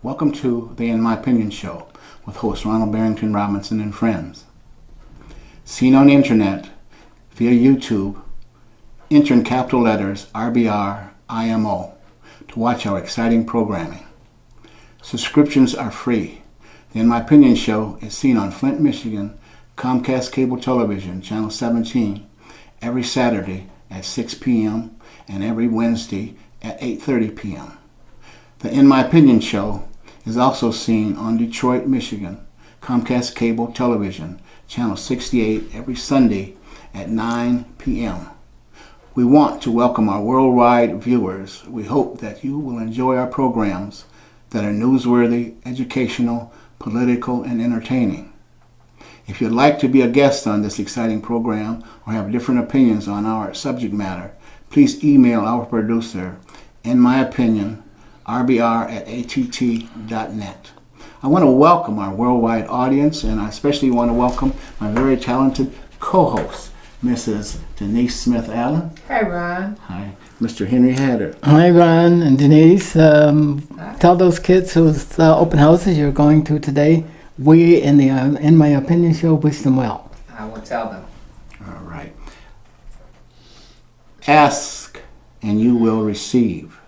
Welcome to the In My Opinion show with host Ronald, Barrington, Robinson, and friends. Seen on the internet, via YouTube, enter in capital letters RBR IMO to watch our exciting programming. Subscriptions are free. The In My Opinion show is seen on Flint, Michigan, Comcast Cable Television, Channel 17, every Saturday at 6 p.m. and every Wednesday at 8:30 p.m. The In My Opinion show is also seen on Detroit, Michigan, Comcast Cable Television, Channel 68, every Sunday at 9 p.m. We want to welcome our worldwide viewers. We hope that you will enjoy our programs that are newsworthy, educational, political, and entertaining. If you'd like to be a guest on this exciting program or have different opinions on our subject matter, please email our producer, inmyopinionrbr@att.net. I want to welcome our worldwide audience, and I especially want to welcome my very talented co-host, Mrs. Denise Smith-Allen. Hi, Ron. Hi. Mr. Henry Hatter. Hi, Ron and Denise. Tell those kids whose open houses you're going to today, we in the In My Opinion show wish them well. I will tell them. All right. Ask and you will receive.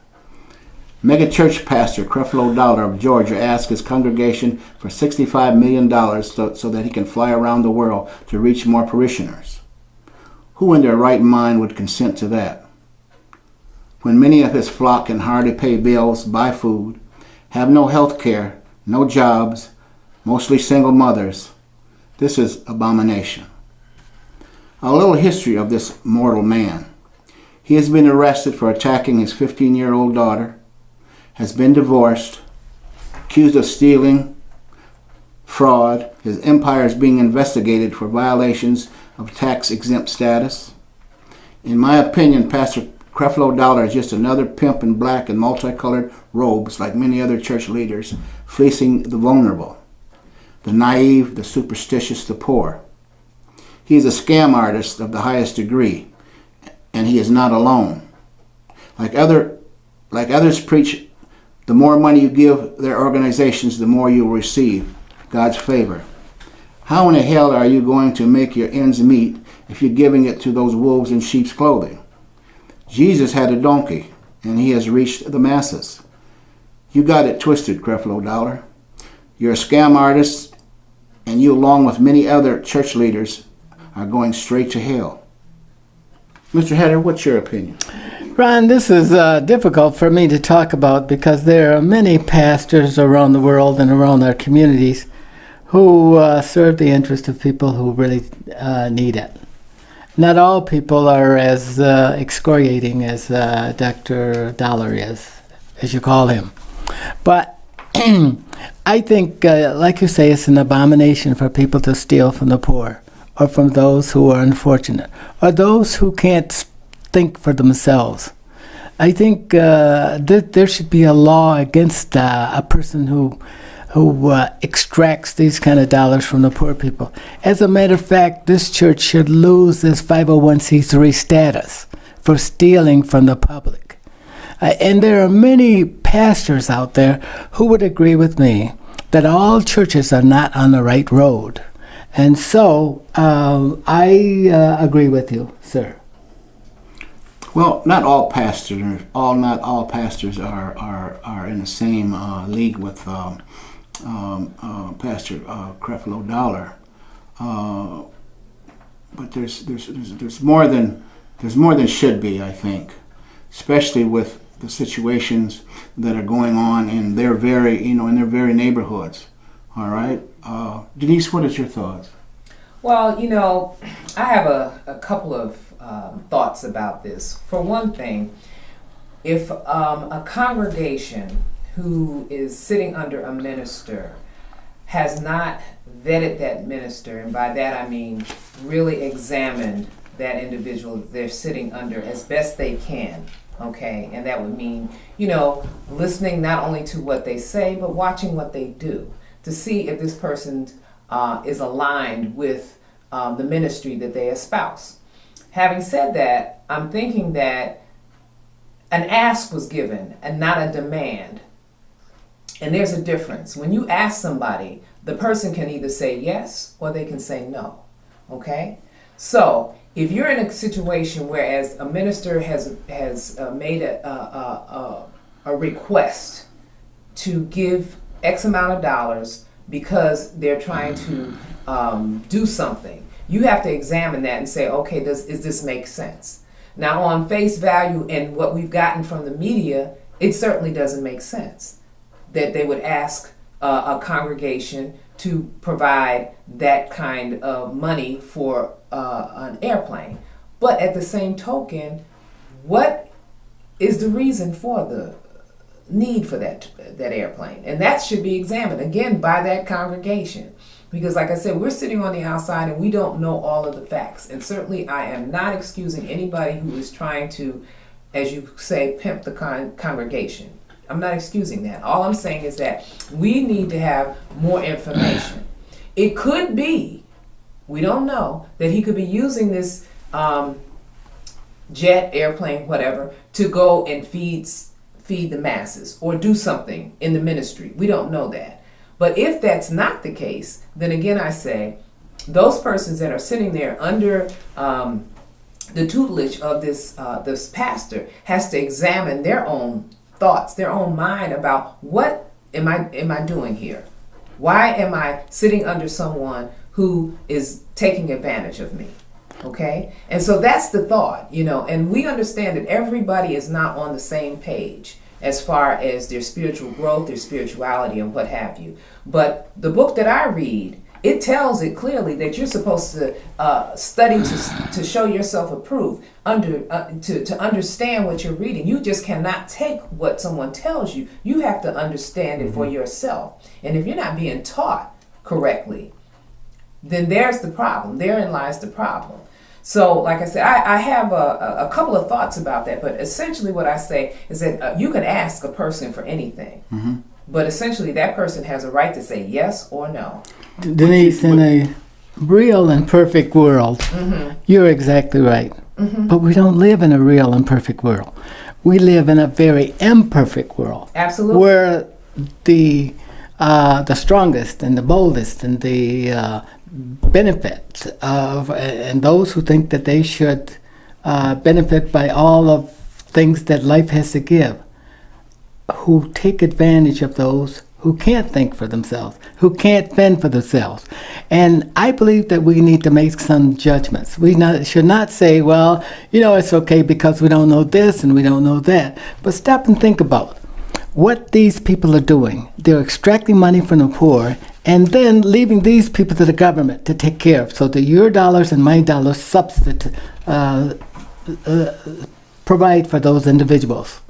Mega church pastor Creflo Dollar of Georgia asked his congregation for $65 million so that he can fly around the world to reach more parishioners. Who in their right mind would consent to that? When many of his flock can hardly pay bills, buy food, have no health care, no jobs, mostly single mothers, this is abomination. A little history of this mortal man. He has been arrested for attacking his 15-year-old daughter, has been divorced, accused of stealing, fraud. His empire is being investigated for violations of tax-exempt status. In my opinion, Pastor Creflo Dollar is just another pimp in black and multicolored robes like many other church leaders, fleecing the vulnerable, the naive, the superstitious, the poor. He is a scam artist of the highest degree, and he is not alone. Like others preach, the more money you give their organizations, the more you will receive God's favor. How in the hell are you going to make your ends meet if you're giving it to those wolves in sheep's clothing? Jesus had a donkey, and he has reached the masses. You got it twisted, Creflo Dollar. You're a scam artist, and you, along with many other church leaders, are going straight to hell. Mr. Hatter, what's your opinion? Ron, this is difficult for me to talk about because there are many pastors around the world and around our communities who serve the interest of people who really need it. Not all people are as excoriating as Dr. Dollar is, as you call him. But I think, like you say, it's an abomination for people to steal from the poor or from those who are unfortunate or those who can't think for themselves. I think there should be a law against a person who extracts these kind of dollars from the poor people. As a matter of fact, this church should lose this 501c3 status for stealing from the public. And there are many pastors out there who would agree with me that all churches are not on the right road. And so I agree with you, sir. Well, not all pastors are in the same league with Pastor Creflo Dollar, but there's more than should be, I think, especially with the situations that are going on in their very neighborhoods. All right, Denise, what is your thoughts? Well, I have a couple of thoughts about this. For one thing, if a congregation who is sitting under a minister has not vetted that minister, and by that I mean really examined that individual they're sitting under as best they can, okay? And that would mean, listening not only to what they say, but watching what they do to see if this person is aligned with the ministry that they espouse. Having said that, I'm thinking that an ask was given and not a demand. And there's a difference. When you ask somebody, the person can either say yes or they can say no. Okay? So if you're in a situation whereas a minister has made a request to give X amount of dollars because they're trying to do something, you have to examine that and say, okay, does this make sense? Now, on face value and what we've gotten from the media, it certainly doesn't make sense that they would ask a congregation to provide that kind of money for an airplane. But at the same token, what is the reason for the need for that airplane? And that should be examined, again, by that congregation. Because like I said, we're sitting on the outside and we don't know all of the facts. And certainly I am not excusing anybody who is trying to, as you say, pimp the congregation. I'm not excusing that. All I'm saying is that we need to have more information. It could be, we don't know, that he could be using this jet, airplane, whatever, to go and feed the masses or do something in the ministry. We don't know that. But if that's not the case, then again I say, those persons that are sitting there under the tutelage of this pastor has to examine their own thoughts, their own mind about what am I doing here? Why am I sitting under someone who is taking advantage of me? Okay? And so that's the thought, and we understand that everybody is not on the same page as far as their spiritual growth, their spirituality, and what have you. But the book that I read, it tells it clearly that you're supposed to study to show yourself approved, to understand what you're reading. You just cannot take what someone tells you. You have to understand it for yourself. And if you're not being taught correctly, then there's the problem. Therein lies the problem. So, like I said, I have a couple of thoughts about that, but essentially what I say is that you can ask a person for anything, but essentially that person has a right to say yes or no. Denise, in a real and perfect world, you're exactly right, but we don't live in a real and perfect world. We live in a very imperfect world. Absolutely. Where the strongest and the boldest and the benefit of, and those who think that they should benefit by all of things that life has to give, who take advantage of those who can't think for themselves, who can't fend for themselves. And I believe that we need to make some judgments. We should not say, well, it's okay because we don't know this and we don't know that. But stop and think about what these people are doing. They're extracting money from the poor and then leaving these people to the government to take care of, so that your dollars and my dollars provide for those individuals.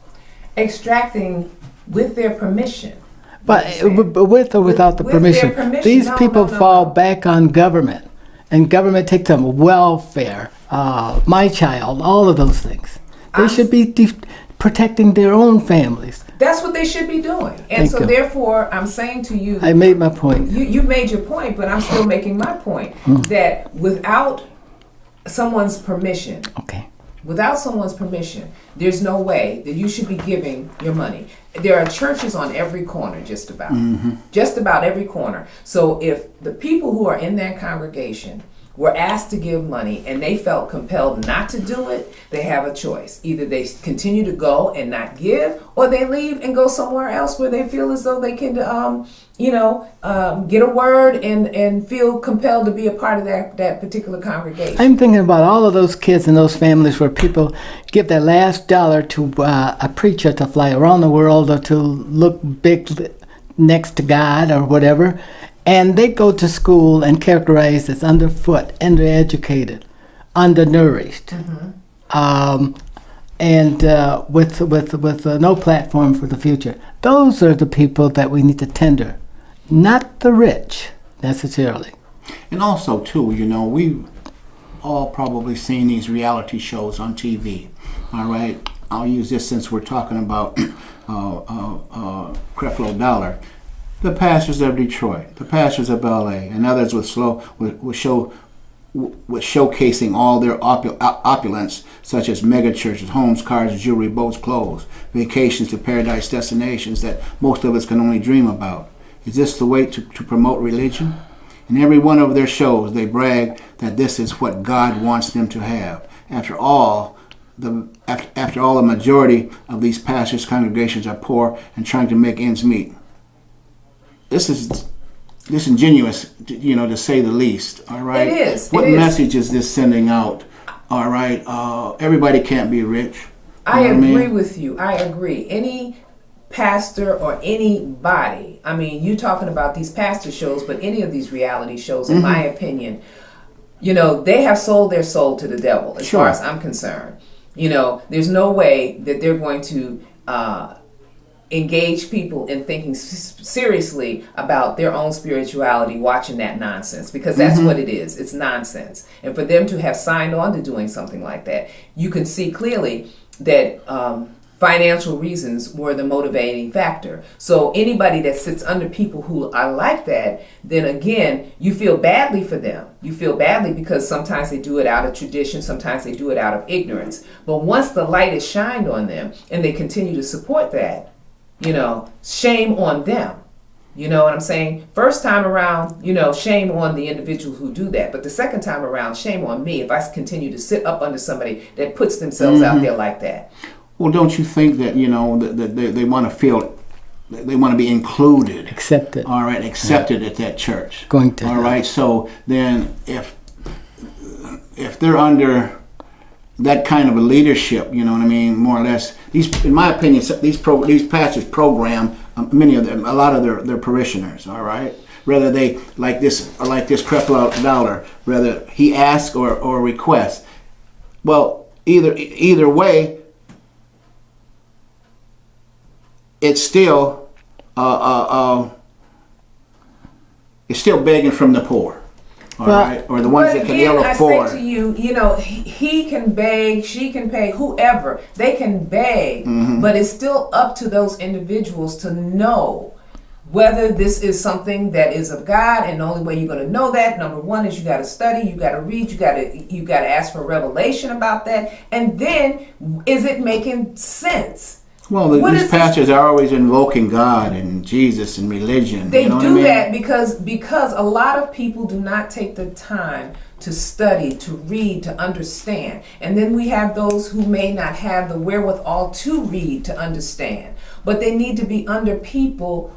Extracting with their permission. But with or without the permission, these people fall back on government, and government takes them welfare, my child, all of those things. They should be protecting their own families. That's what they should be doing. And so therefore, I'm saying to you... I made my point. You made your point, but I'm still making my point. That without someone's permission... Without someone's permission, there's no way that you should be giving your money. There are churches on every corner, just about. Just about every corner. So if the people who are in that congregation were asked to give money and they felt compelled not to do it, they have a choice. Either they continue to go and not give, or they leave and go somewhere else where they feel as though they can, get a word and feel compelled to be a part of that particular congregation. I'm thinking about all of those kids and those families where people give their last dollar to a preacher to fly around the world or to look big next to God or whatever. And they go to school and characterized as underfoot, undereducated, undernourished, and with no platform for the future. Those are the people that we need to tender, not the rich necessarily. And also, too, we've all probably seen these reality shows on TV. All right, I'll use this since we're talking about Creflo Dollar. The pastors of Detroit, the pastors of LA, and others will show with showcasing all their opulence, such as mega churches, homes, cars, jewelry, boats, clothes, vacations to paradise destinations that most of us can only dream about. Is this the way to promote religion? In every one of their shows, they brag that this is what God wants them to have. After all, the majority of these pastors' congregations are poor and trying to make ends meet. This is disingenuous, to say the least. All right. It is. What message is this sending out? All right. Everybody can't be rich. I agree with you. I agree. Any pastor or anybody, you talking about these pastor shows, but any of these reality shows, in my opinion, they have sold their soul to the devil, as far as I'm concerned. There's no way that they're going to engage people in thinking seriously about their own spirituality watching that nonsense, because that's what it is. It's nonsense. And for them to have signed on to doing something like that, you can see clearly that financial reasons were the motivating factor. So anybody that sits under people who are like that, then again, you feel badly for them. You feel badly because sometimes they do it out of tradition, sometimes they do it out of ignorance. But once the light is shined on them and they continue to support that, shame on them. You know what I'm saying? First time around, shame on the individual who do that. But the second time around, shame on me if I continue to sit up under somebody that puts themselves out there like that. Well, don't you think that, that they want to feel, they want to be included. Accepted. All right, accepted at that church. Going to. All right, so then if they're under that kind of a leadership, more or less, in my opinion, these pastors program many of them, a lot of their parishioners, all right? Whether they like this Creflo Dollar, whether he asks or requests. Well, either way, it's still begging from the poor, all right, or the ones that can ill afford. I say to you, he can beg, she can pay, whoever they can beg, but it's still up to those individuals to know whether this is something that is of God. And the only way you're going to know that, number one, is you got to study, you got to read, you got to ask for revelation about that, and then is it making sense? Well, these pastors are always invoking God and Jesus and religion. They do that because a lot of people do not take the time to study, to read, to understand. And then we have those who may not have the wherewithal to read, to understand. But they need to be under people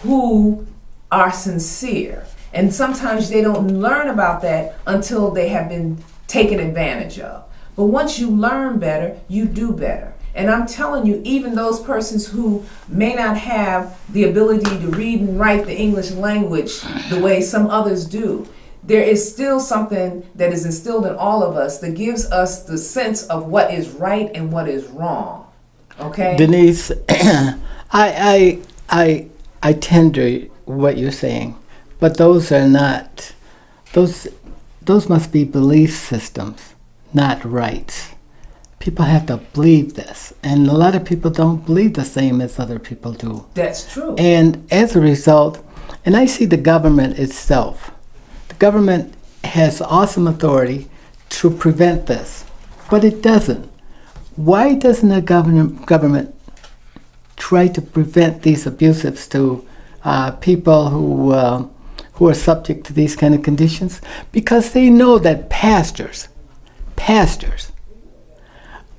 who are sincere. And sometimes they don't learn about that until they have been taken advantage of. But once you learn better, you do better. And I'm telling you, even those persons who may not have the ability to read and write the English language the way some others do, there is still something that is instilled in all of us that gives us the sense of what is right and what is wrong. Okay? Denise, I tender what you're saying, but those are not, those must be belief systems, not rights. People have to believe this, and a lot of people don't believe the same as other people do. That's true. And as a result, and I see the government itself, the government has awesome authority to prevent this, but it doesn't. Why doesn't the government try to prevent these abuses to people who are subject to these kind of conditions? Because they know that pastors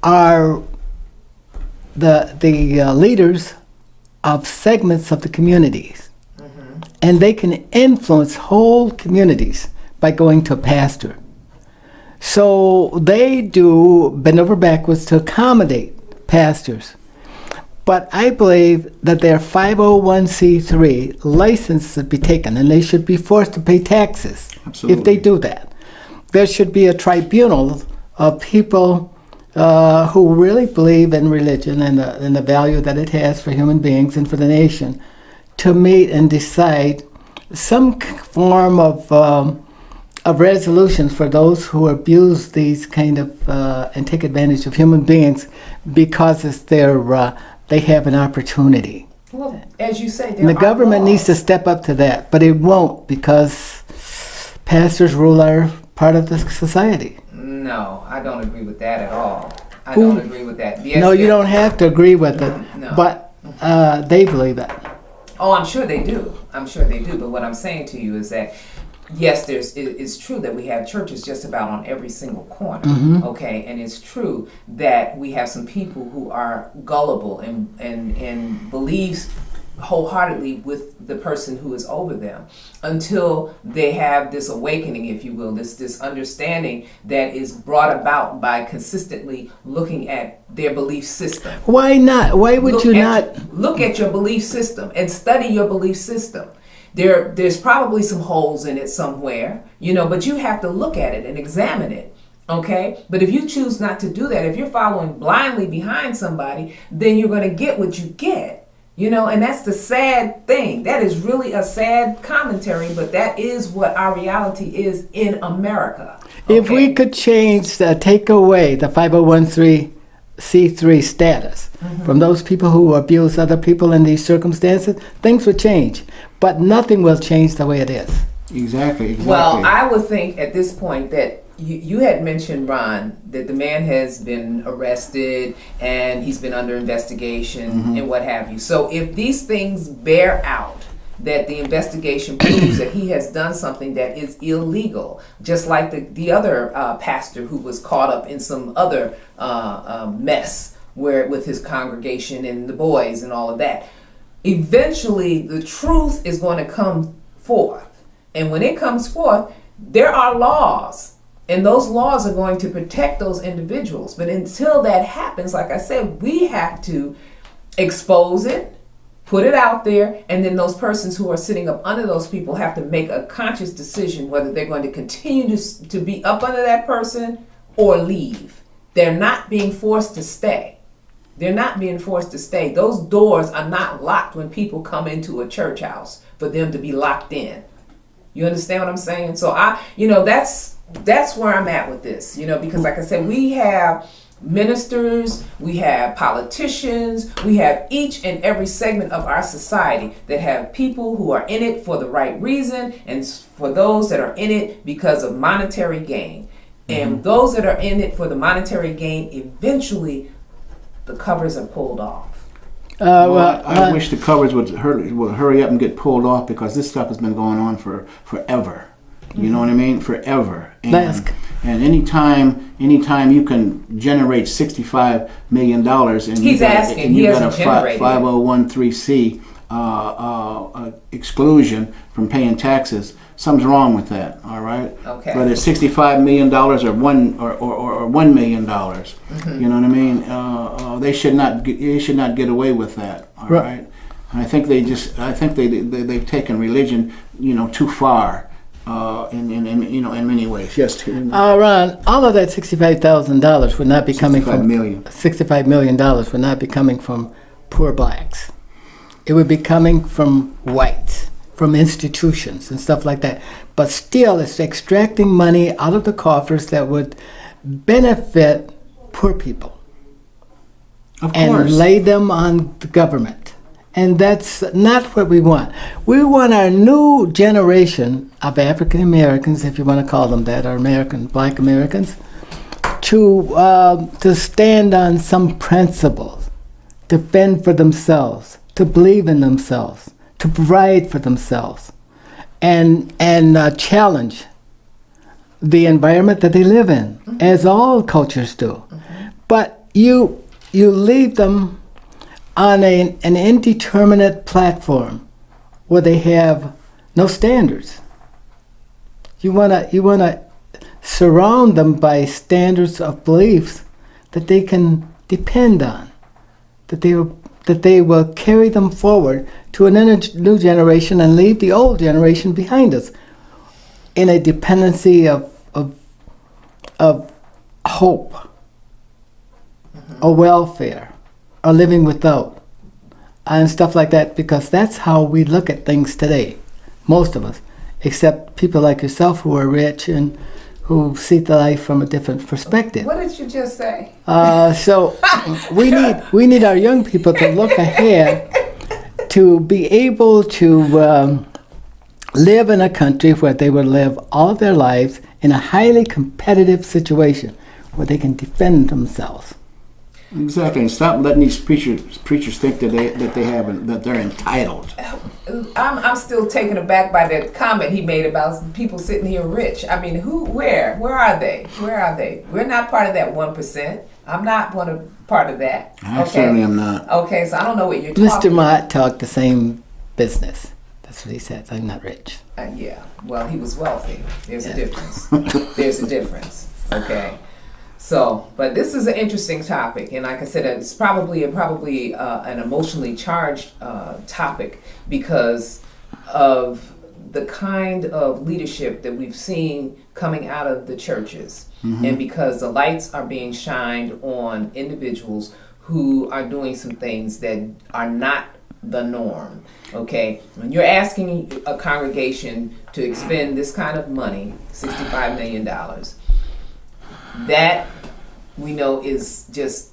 are the leaders of segments of the communities. And they can influence whole communities by going to a pastor. So they do bend over backwards to accommodate pastors. But I believe that their 501c3 license should be taken, and they should be forced to pay taxes. Absolutely. If they do that. There should be a tribunal of people who really believe in religion and the value that it has for human beings and for the nation, to meet and decide some form of resolution for those who abuse these kind of and take advantage of human beings because it's they have an opportunity. Well, as you say, and the government needs to step up to that, but it won't, because pastors rule our part of the society. No, I don't agree with that at all. I don't agree with that. Yes, No, you don't have to agree with it, No. but they believe it. Oh, I'm sure they do. I'm sure they do. But what I'm saying to you is that, yes, it's true that we have churches just about on every single corner. Okay, and it's true that we have some people who are gullible and believes wholeheartedly with the person who is over them until they have this awakening, if you will, this understanding that is brought about by consistently looking at their belief system. Why not? Why would you not? Look at your belief system and study your belief system. There's probably some holes in it somewhere, but you have to look at it and examine it. Okay? But if you choose not to do that, if you're following blindly behind somebody, then you're going to get what you get. And that's the sad thing. That is really a sad commentary, but that is what our reality is in America. Okay? If we could take away the 501c3 status from those people who abuse other people in these circumstances, things would change. But nothing will change the way it is. Exactly. Well, I would think at this point that you had mentioned, Ron, that the man has been arrested and he's been under investigation and what have you. So if these things bear out, that the investigation proves that he has done something that is illegal, just like the other pastor who was caught up in some other mess with his congregation and the boys and all of that. Eventually, the truth is going to come forth. And when it comes forth, there are laws. And those laws are going to protect those individuals. But until that happens, like I said, we have to expose it, put it out there, and then those persons who are sitting up under those people have to make a conscious decision whether they're going to continue to be up under that person or leave. They're not being forced to stay. They're not being forced to stay. Those doors are not locked when people come into a church house for them to be locked in. You understand what I'm saying? So that's where I'm at with this, because like I said, we have ministers, we have politicians, we have each and every segment of our society that have people who are in it for the right reason and for those that are in it because of monetary gain. And those that are in it for the monetary gain, eventually the covers are pulled off. I wish the covers would hurry up and get pulled off, because this stuff has been going on forever. You know what I mean? Forever. And anytime you can generate $65 million and he's asking, and you got a 501c3 exclusion from paying taxes, something's wrong with that. All right. Okay. Whether it's $65 million or $1 million, you know what I mean? They should not get away with that. All right. And I think they've taken religion, too far. In many ways. Yes. Ron, all of that $65,000 would not be coming from $65 million would not be coming from poor blacks. It would be coming from whites, from institutions and stuff like that. But still, it's extracting money out of the coffers that would benefit poor people. Of course. And lay them on the government. And that's not what we want. We want our new generation of African Americans, if you want to call them that, or Black Americans, to stand on some principles, to fend for themselves, to believe in themselves, to provide for themselves, and challenge the environment that they live in, as all cultures do. But you leave them on an indeterminate platform where they have no standards. You wanna surround them by standards of beliefs that they can depend on, that they will carry them forward to a new generation and leave the old generation behind us in a dependency of hope, or welfare, or living without, and stuff like that, because that's how we look at things today, most of us, except people like yourself who are rich and who see the life from a different perspective. What did you just say? So we need our young people to look ahead, to be able to live in a country where they will live all of their lives in a highly competitive situation where they can defend themselves. Exactly, and stop letting these preachers think that they're entitled. I'm still taken aback by that comment he made about people sitting here rich. I mean, where are they? Where are they? We're not part of that 1%. I'm not part of that. I certainly am not. Okay, so I don't know what you're talking Mr. Mott talked the same business. That's what he said. I'm not rich. Yeah, well, he was wealthy. There's a difference. There's a difference. Okay. So, but this is an interesting topic, and like I said, it's probably an emotionally charged topic because of the kind of leadership that we've seen coming out of the churches, and because the lights are being shined on individuals who are doing some things that are not the norm. Okay, when you're asking a congregation to expend this kind of money, $65 million. That we know is just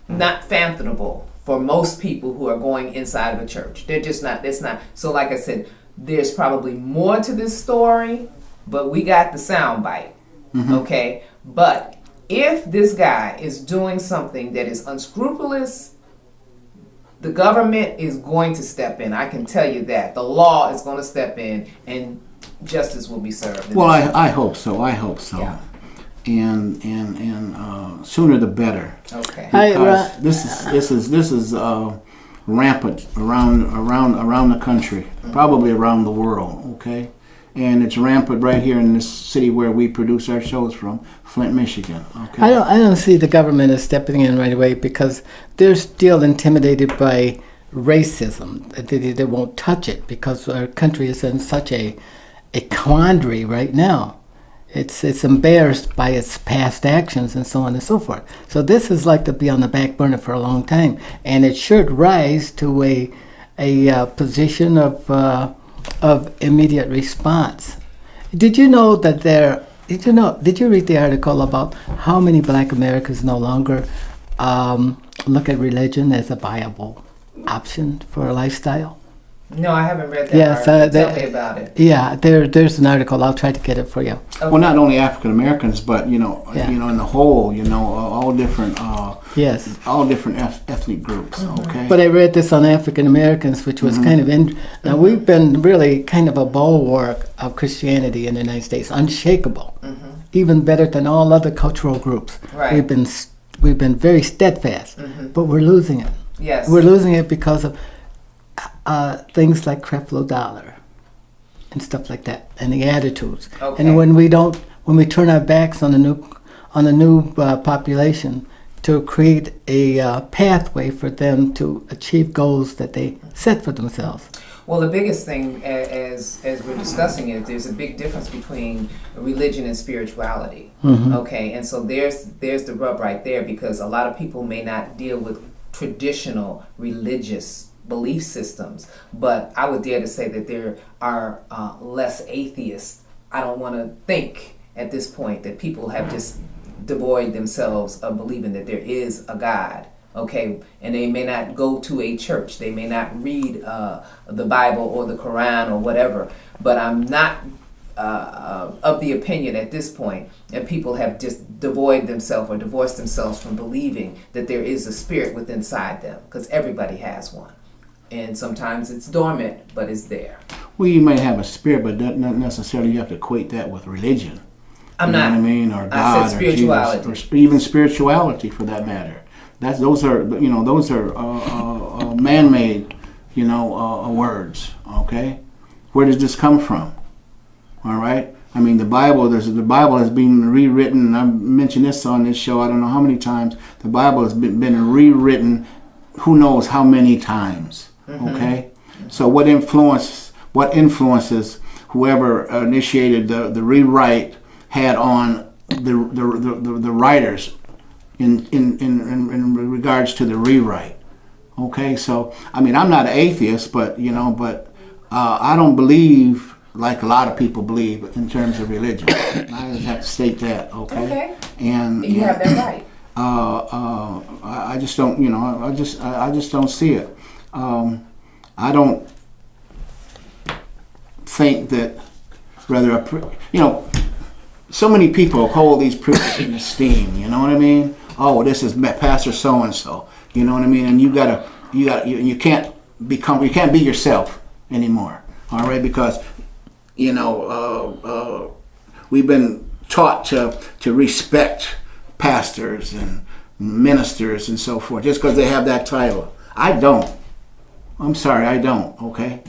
not fathomable for most people who are going inside of a church. They're just not, it's not. So like I said, there's probably more to this story, but we got the sound bite, okay? But if this guy is doing something that is unscrupulous, the government is going to step in. I can tell you that. The law is going to step in and justice will be served. Well, I hope so. I hope so. Yeah. And sooner the better. Okay. Because this is rampant around the country, probably around the world. Okay, and it's rampant right here in this city where we produce our shows from, Flint, Michigan. Okay. I don't see the government as stepping in right away because they're still intimidated by racism. They won't touch it because our country is in such a quandary right now. It's embarrassed by its past actions and so on and so forth. So this is like to be on the back burner for a long time, and it should rise to a position of immediate response. Did you know that Did you read the article about how many Black Americans no longer look at religion as a viable option for a lifestyle? No, I haven't read that article. Tell me about it. Yeah, there's an article. I'll try to get it for you. Okay. Well, not only African Americans, but in the whole, all different, yes, all different ethnic groups. Okay. But I read this on African Americans, which was kind of now we've been really kind of a bulwark of Christianity in the United States, unshakable, even better than all other cultural groups. Right. We've been very steadfast, but we're losing it. Yes. We're losing it because of things like Creflo Dollar and stuff like that, and the attitudes. Okay. And when we turn our backs on the new population to create a pathway for them to achieve goals that they set for themselves. Well, the biggest thing, as we're discussing it, there's a big difference between religion and spirituality. Okay, and so there's the rub right there, because a lot of people may not deal with traditional religious belief systems, but I would dare to say that there are less atheists. I don't want to think at this point that people have just devoid themselves of believing that there is a God. Okay, and they may not go to a church, they may not read the Bible or the Quran or whatever, but I'm not of the opinion at this point that people have just devoid themselves or divorced themselves from believing that there is a spirit within inside them, because everybody has one. And sometimes it's dormant, but it's there. Well, you may have a spirit, but not necessarily you have to equate that with religion. I'm you not. know what I mean? Or God, I said spirituality. or Jesus, or even spirituality for that matter. Those are man-made, words. Okay, where does this come from? All right. I mean, the Bible has been rewritten, and I've mentioned this on this show. I don't know how many times the Bible has been rewritten. Who knows how many times? Okay, so what influences whoever initiated the rewrite had on the writers in regards to the rewrite? Okay, so I mean, I'm not an atheist, but I don't believe like a lot of people believe in terms of religion. I just have to state that. Okay, and you have that right. I just don't, I just don't see it. I don't think that so many people hold these preachers in esteem. You know what I mean? Oh, this is Pastor so and so. You know what I mean? And you can't be yourself anymore. All right, because we've been taught to respect pastors and ministers and so forth just because they have that title. I don't. I'm sorry, I don't. Okay.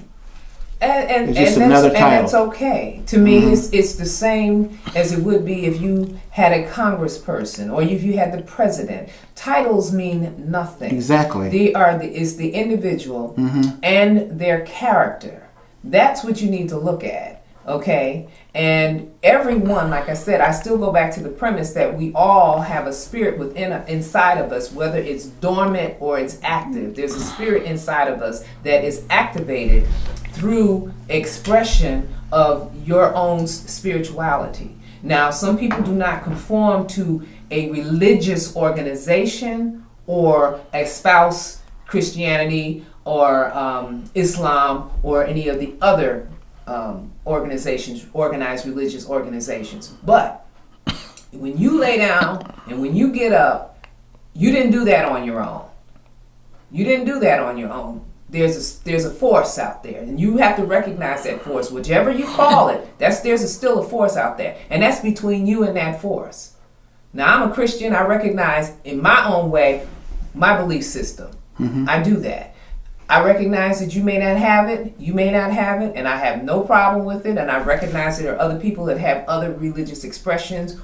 And that's okay. To me, it's the same as it would be if you had a congressperson or if you had the president. Titles mean nothing. Exactly. It's the individual and their character. That's what you need to look at. Okay? And everyone, like I said, I still go back to the premise that we all have a spirit inside of us, whether it's dormant or it's active. There's a spirit inside of us that is activated through expression of your own spirituality. Now, some people do not conform to a religious organization or espouse Christianity or Islam or any of the other organized religious organizations. But when you lay down and when you get up, you didn't do that on your own. You didn't do that on your own. There's a force out there, and you have to recognize that force, whichever you call it. There's still a force out there, and that's between you and that force. Now, I'm a Christian. I recognize in my own way my belief system. I do that. I recognize that you may not have it, and I have no problem with it, and I recognize there are other people that have other religious expressions,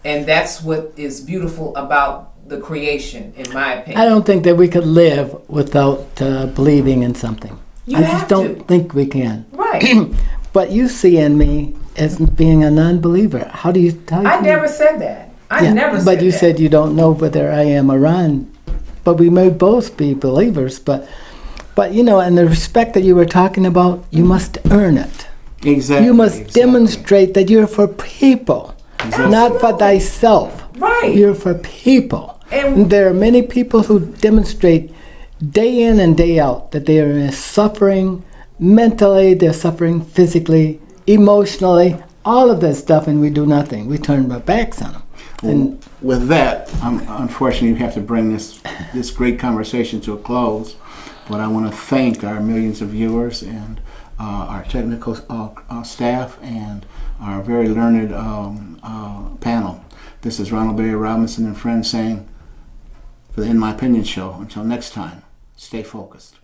and that's what is beautiful about the creation, in my opinion. I don't think that we could live without believing in something. I just don't think we can. Right. But you see in me as being a non-believer. How do you? I never said that. I never said that. But you said you don't know whether I am or Ron. But we may both be believers. But and the respect that you were talking about, you must earn it. Exactly. You must demonstrate that you're for people, not for thyself. Right. You're for people. And there are many people who demonstrate day in and day out that they are suffering mentally, they're suffering physically, emotionally, all of that stuff, and we do nothing. We turn our backs on them. And with that, unfortunately, we have to bring this great conversation to a close. But I want to thank our millions of viewers and our technical staff and our very learned panel. This is Ronald Barry Robinson and friends saying, for the In My Opinion show. Until next time, stay focused.